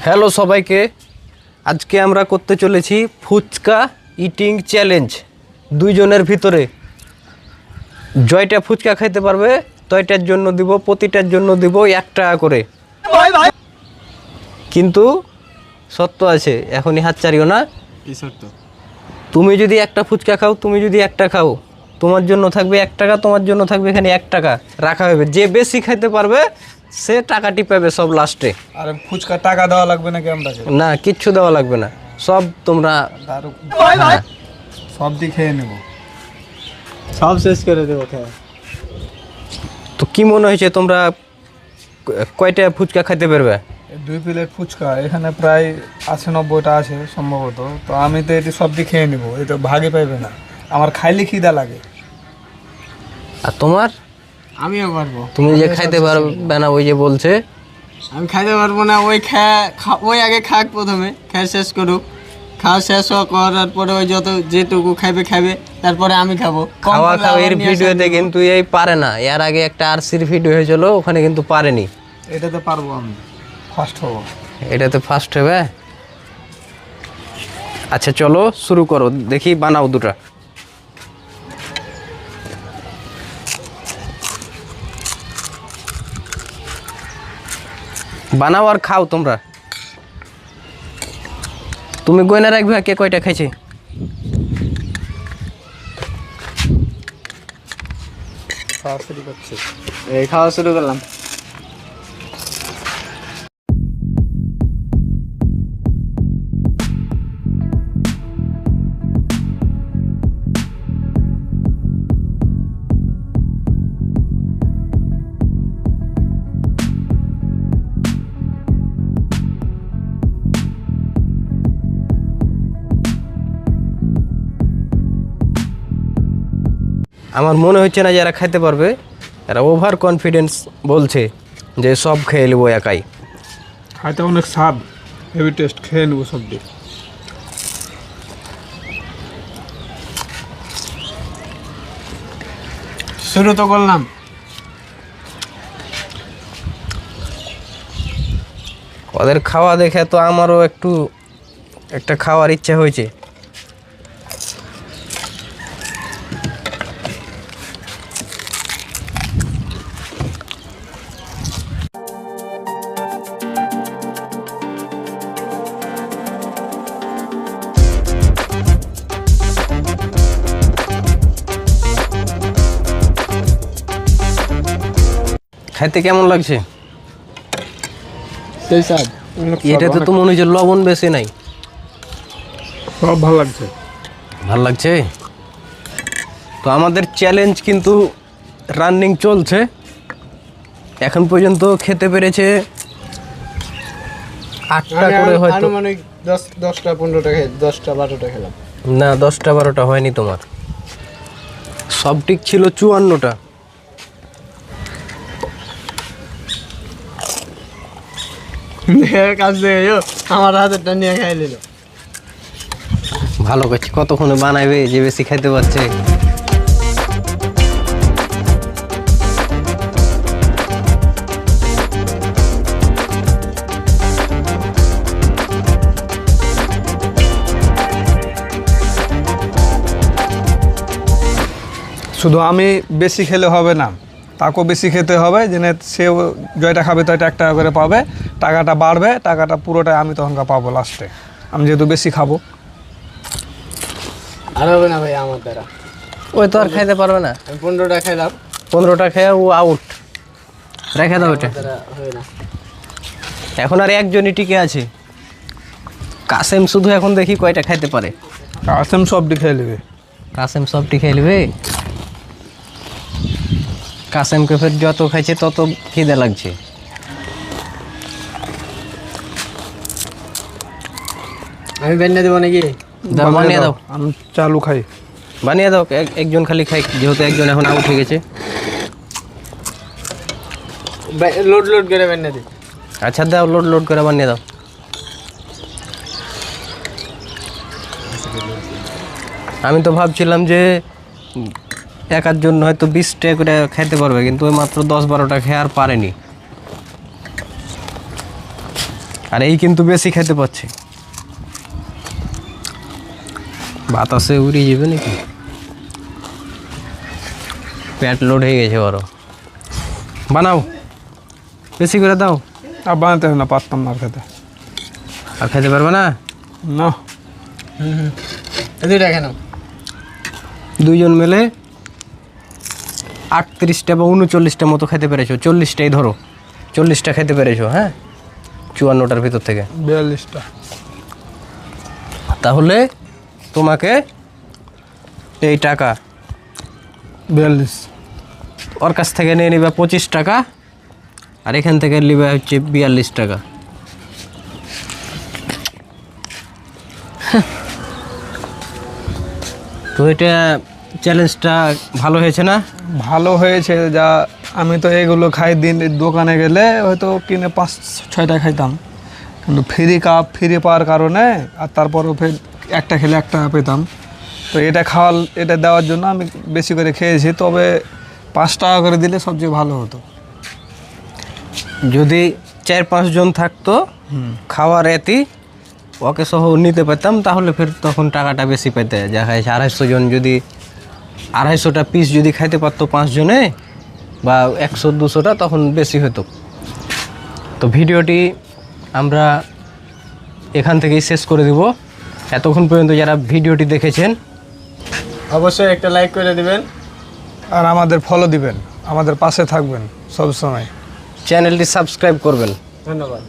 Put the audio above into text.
Hello সবাইকে, আজকে আমরা করতে চলেছি ফুচকা ইটিং চ্যালেঞ্জ। দুইজনের ভিতরে জয়টা ফুচকা খাইতে পারবে তয়টার জন্য দিব, প্রতিটার জন্য দিব 1 টাকা করে। কিন্তু সত্য আছে, এখনই হাত ছাড়িও না। তুমি যদি একটা ফুচকা খাও, তুমি যদি একটা খাও, তোমার জন্য থাকবে 1 টাকা, তোমার জন্য থাকবে এখানে 1 টাকা রাখা হবে। যে বেশি খাইতে পারবে সে টাকাটি পাবে সব লাস্টে। আরে ফুচকা টাকা দেওয়া লাগবে নাকি? আমরা না, কিচ্ছু দেওয়া লাগবে না, সব তোমরা সব দিয়ে খেয়ে নেব, সব শেষ করে দেবো খেয়ে। তো কি মনে হয়েছে তোমরা কয়টা ফুচকা খাইতে পারবে? 2 প্লেট ফুচকা এখানে প্রায় 80-90টা আছে সম্ভবত। তো আমি তো এটি সব দিয়ে খেয়ে নেবো, এটা ভাগে পাইবে না। আমার খাইলে খিদা লাগে। আর তোমার? আমিও পারবো। তুমি যে খাইতে পারবে না, ওই যে বলছে আমি খাইতে পারবো না, ওই আগে খাক, প্রথমে খাই শেষ করুক। খাওয়া শেষ করার পরে ওই যেটুকু খাবে তারপরে আমি খাবো। খাওয়া এর ভিডিওতে কিন্তু এই পারে না। এর আগে একটা আরসির ভিডিও হয়েছিল, ওখানে কিন্তু পারেনি। এটাতে পারবো, আমি ফার্স্ট হবো। এটাতে ফার্স্ট হবে। আচ্ছা চলো শুরু করো, দেখি বানাও দুটা। বানাও আর খাও তোমরা। তুমি গয়না রাখবে কে কয়টা খাইছে? খাওয়া শুরু করলাম। আমার মনে হচ্ছে না যারা খাইতে পারবে, এরা ওভার কনফিডেন্স বলছে যে সব খেয়ে নেবো একাই। খাইতে অনেক স্বাদ, হেভি টেস্ট, খেয়ে নেবো সব দিয়ে। শুরু তো করলাম। ওদের খাওয়া দেখে তো আমারও একটা খাওয়ার ইচ্ছা হয়েছে। খাইতে কেমন লাগছে? সেই স্বাদ। এটাতে তো মনে হচ্ছে লবণ বেশি নাই। সব ভালো লাগছে। ভাল লাগছে। তো আমাদের চ্যালেঞ্জ কিন্তু রানিং চলছে। এখন পর্যন্ত খেতে পেরেছে 8টা করে, হয়তো আনুমানিক 10টা 15টা 10টা 12টা খেলাম। না, 10টা 12টা হয়নি তোমার। সব ঠিক ছিল 54টা। কাছে আমার হাতেরটা নিয়ে খাই নিল। ভালো করছি। কতক্ষণে বানাইবে যে বেশি খাইতে পারছে? শুধু আমি বেশি খেলে হবে না, তাকেও বেশি খেতে হবে, যেন সে জয়টা খাবে তয়টা 1 টাকা করে পাবে। টাকাটা বাড়বে, টাকাটা পুরোটাই আমি তখনকার পাবো লাস্টে, আমি যেহেতু বেশি খাবো। আর হবে না ভাই আমার দ্বারা। ওই তো আর খাইতে পারবে না। আমি 15টা খাইলাম। 15টা খেয়ে ও আউট। রেখে দাও এটা। হয় না। এখন আর একজনই টিকে আছে, কাসেম। শুধু এখন দেখি কয়টা খাইতে পারে। কাসেম সবটি খেয়ে নেবে। কাসেম সবটি খেয়ে নেবে। কাসেমকে ফের যত খাইছে তত খিদে লাগছে। আমি বানিয়ে দেবো নাকি? বানিয়ে দাও। আমি চালু খাই। বানিয়ে দাও। একজন খালি খাই, যেহেতু একজন এখন আউট হয়ে গেছে। লোড করে বানিয়ে দিই। আচ্ছা দাও, লোড করে বানিয়ে দাও। আমি তো ভাবছিলাম যে একার জন্য হয়তো 20 টাকা করে খেতে পারবে, কিন্তু ওই মাত্র 10-12টা খেয়ে আর পারেনি। আর এই কিন্তু বেশি খেতে পাচ্ছে, বাতাসে উড়িয়ে যাবে নাকি, পেট লোড হয়ে গেছে বড়। বানাও, বেশি করে দাও। আর বানাতে হবে না, পারতাম না আর খেতে। আর খেতে পারবে না? না, দুইটা কেন? দুইজন মিলে 38টা বা 39টা মতো খেতে পেরেছো, 40টাই ধরো, 40টা খেতে পেরেছো, হ্যাঁ 54টার ভিতর থেকে। 42টা। তাহলে তোমাকে এই টাকা 42। ওর কাছ থেকে নিয়ে নিবে 25 টাকা, আর এখান থেকে নিবে হচ্ছে 42 টাকা। তো এটা চ্যালেঞ্জটা ভালো হয়েছে না? ভালো হয়েছে। যা আমি তো এগুলো খাই দিন, দোকানে গেলে হয়তো কিনে 5-6টা খাইতাম, কিন্তু ফ্রি কাপ ফ্রি পাওয়ার কারণে আর তারপরও ফের একটা খেলে 1 টাকা পেতাম। তো এটা দেওয়ার জন্য আমি বেশি করে খেয়েছি, তবে 5 টাকা করে দিলে সবচেয়ে ভালো হতো। যদি 4-5 জন থাকতো খাওয়ার এতি ওকে সহ নিতে পারতাম, তাহলে ফের তখন টাকাটা বেশি পেতে। যা খাইছে 250 জন, যদি 250টা পিস যদি খাইতে পারতো 5 জনে বা 100-200টা, তখন বেশি হতো। তো ভিডিওটি আমরা এখান থেকেই শেষ করে দিব। এতক্ষণ পর্যন্ত যারা ভিডিওটি দেখেছেন অবশ্যই একটা লাইক করে দিবেন, আর আমাদের ফলো দিবেন, আমাদের পাশে থাকবেন সব সময়। চ্যানেলটি সাবস্ক্রাইব করবেন। ধন্যবাদ।